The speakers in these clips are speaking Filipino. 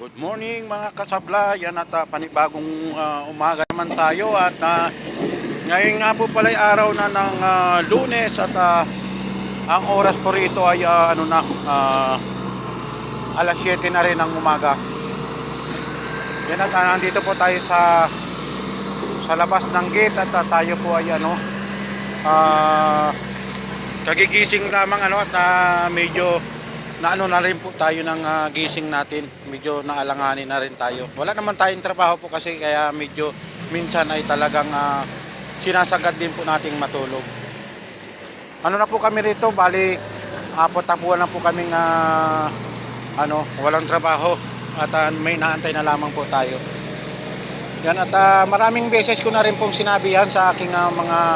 Good morning mga kasabla, yan at panibagong umaga naman tayo at ngayon nga po pala ay araw na ng Lunes at ang oras po rito ay alas 7 na rin ng umaga. Yan at nandito po tayo sa labas ng gate at tayo po ay kagigising lamang at medyo na rin po tayo ng gising natin. Medyo naalanganin na rin tayo. Wala naman tayong trabaho po kasi kaya medyo minsan ay talagang sinasagad din po nating matulog. Ano na po kami rito, bali 4 na buwan na po kaming walang trabaho at may naantay na lamang po tayo. Yan at maraming beses ko na rin pong sinabi yan sa aking mga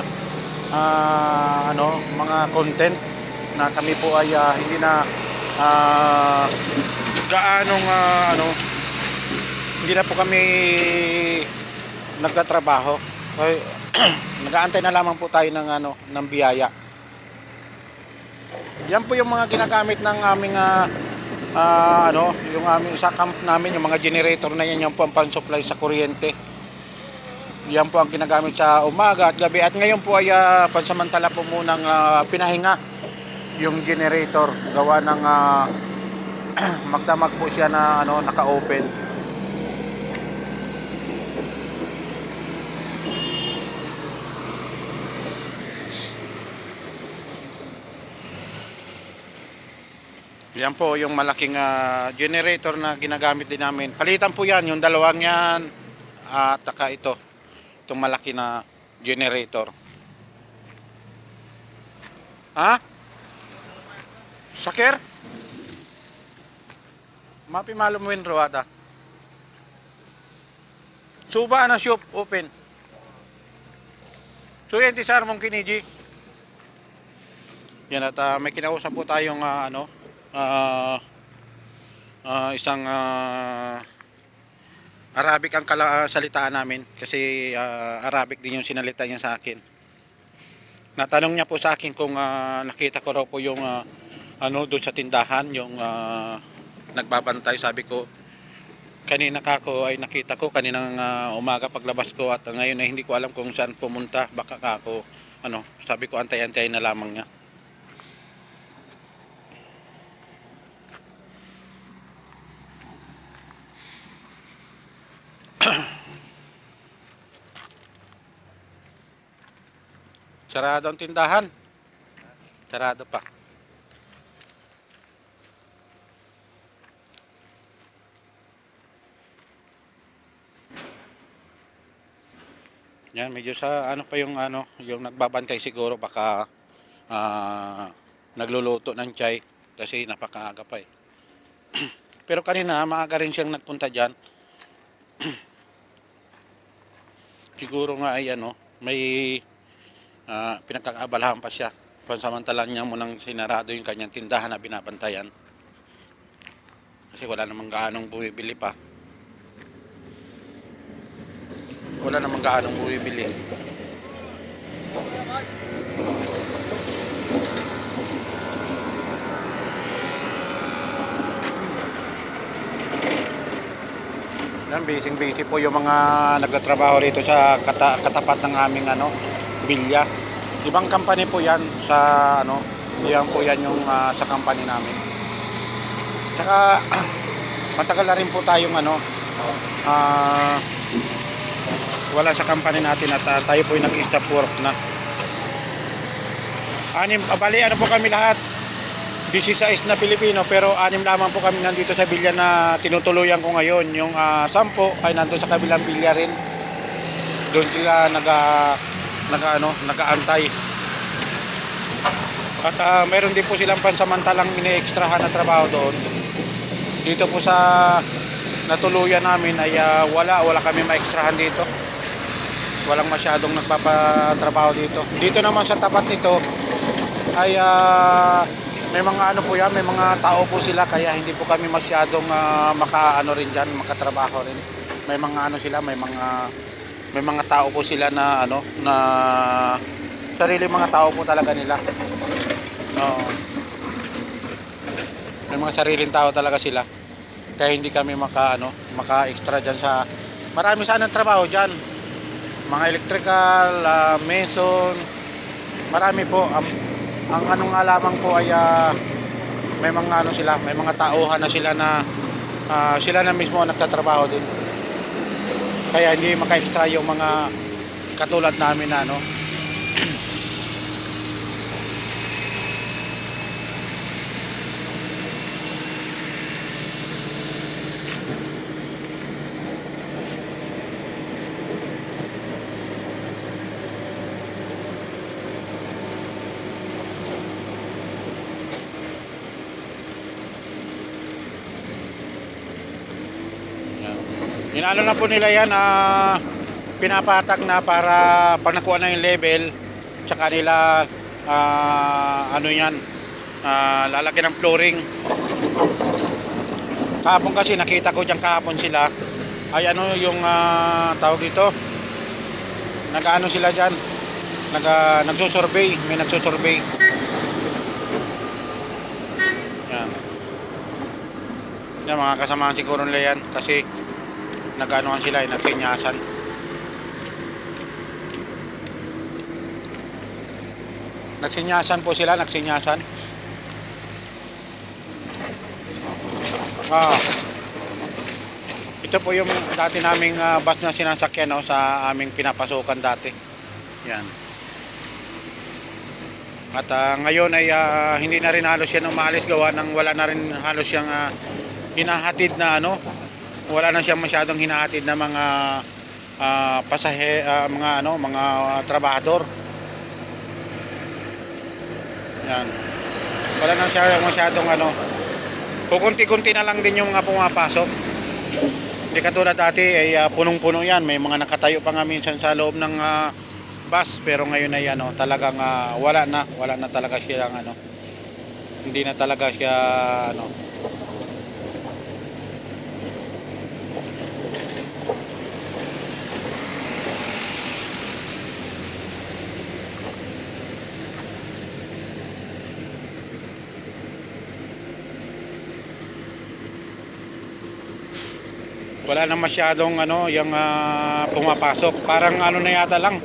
content na kami po ay hindi na hindi na po kami nagtatrabaho. Nag-aantay na lamang po tayo ng biyaya. Yan po yung mga ginagamit ng aming yung aming sa camp namin, yung mga generator na yan, yung po ang pan-supply sa kuryente. Yan po ang ginagamit sa umaga at gabi. At ngayon po ay pansamantala po munang pinahinga yung generator, gawa ng magdamag po siya na naka-open. Yan po yung malaking generator na ginagamit din namin. Palitan po yan, yung dalawang yan at saka itong malaki na generator. Sakir? Mapi malo mo yung ruwada. Suba na shop open. So yan tisar mong kiniji. Yan at may kinausap po tayong isang Arabic ang salitaan namin kasi Arabic din yung sinalita niya sa akin. Natanong niya po sa akin kung nakita ko raw po yung doon sa tindahan yung nagbabantay. Sabi ko kanina kako ay nakita ko kaninang umaga paglabas ko at ngayon ay hindi ko alam kung saan pumunta. Baka kako sabi ko antay-antay na lamang niya. Sarado ang tindahan. Sarado pa. Yan, medyo sa pa yung yung nagbabantay siguro baka nagluluto ng tiyay kasi napakaaga pa eh. Pero kanina maaga rin siyang nagpunta diyan. Siguro nga ay may pinagkakaabalahan pa siya. Pansamantalan niya munang sinarado yung kanyang tindahan na binabantayan. Kasi wala namang gaanong bumibili pa. Wala namang gaanong bumibili. Busy po yung mga nagtatrabaho rito sa katapat ng aming bilya. Ibang company po yan sa diyan po yan yung sa company namin. Tsaka matagal na rin po tayong wala sa company natin at tayo po yung nag-stop work na. Bali po kami lahat 16 na Pilipino pero 6 lamang po kami nandito sa bilya na tinutuluyan ko ngayon. Yung 10 ay nandito sa kabilang bilya rin. Doon sila nag-aantay. At meron din po silang pansamantalang ine-extrahan na trabaho doon. Dito po sa natuluyan namin ay wala kami ma-extrahan dito. Walang masyadong nagpapatrabaho dito. Dito naman sa tapat nito ay may mga po yan, may mga tao po sila kaya hindi po kami masyadong rin diyan, makatrabaho rin. May mga sila, may mga tao po sila na na sarili mga tao po talaga nila. May mga sariling tao talaga sila. Kaya hindi kami maka-extra diyan sa marami sanang trabaho diyan. Mga electrical, mason, marami po. Ang ano nga lamang po ay may mga ano sila, may mga tauhan na sila na sila na mismo ang nagtatrabaho din. Kaya hindi maka-extra yung mga katulad namin na ano. Inano na po nila yan, pinapatag na para pag nakuha na yung level, tsaka nila, ano yan, lalagyan ng flooring. Kahapon kasi nakita ko dyan kahapon sila, ay ano yung tawag dito, nag-ano sila dyan, nagsusurvey, may nagsusurvey. Yan. Yan mga kasamahan siguro nila yan, kasi nag-anuhan sila, nagsinyasan. Nagsinyasan po sila, nagsinyasan. Ito po yung dati naming bus na sinasakyan sa aming pinapasukan dati. Yan. At ngayon ay hindi na rin halos yan umalis gawa ng wala na rin halos yung hinahatid na wala na siyang masyadong hinahatid na mga mga trabahador. Yan. Wala na siya masyadong kukunti-kunti na lang din yung mga pumapasok. Hindi katulad dati ay punong-puno yan. May mga nakatayo pa nga minsan sa loob ng bus, pero ngayon ay talagang wala na talaga siya hindi na talaga siya wala na masyadong yung pumapasok. Parang na yata lang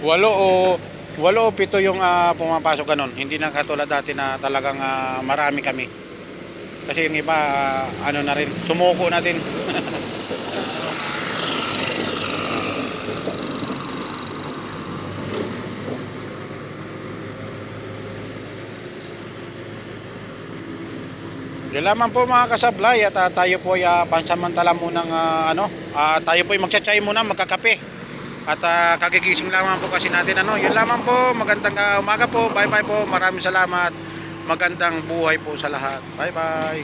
8 o 7 yung pumapasok ganun. Hindi na katulad dati na talagang marami kami. Kasi yung iba na rin, sumuko na din. Yan lamang po mga kasablay, at tayo po ay pansamantala munang tayo po ay magtsatsahin muna, magkakape. At kagigising lamang po kasi natin yun lamang po, magandang umaga po, bye bye po, maraming salamat, magandang buhay po sa lahat, bye bye.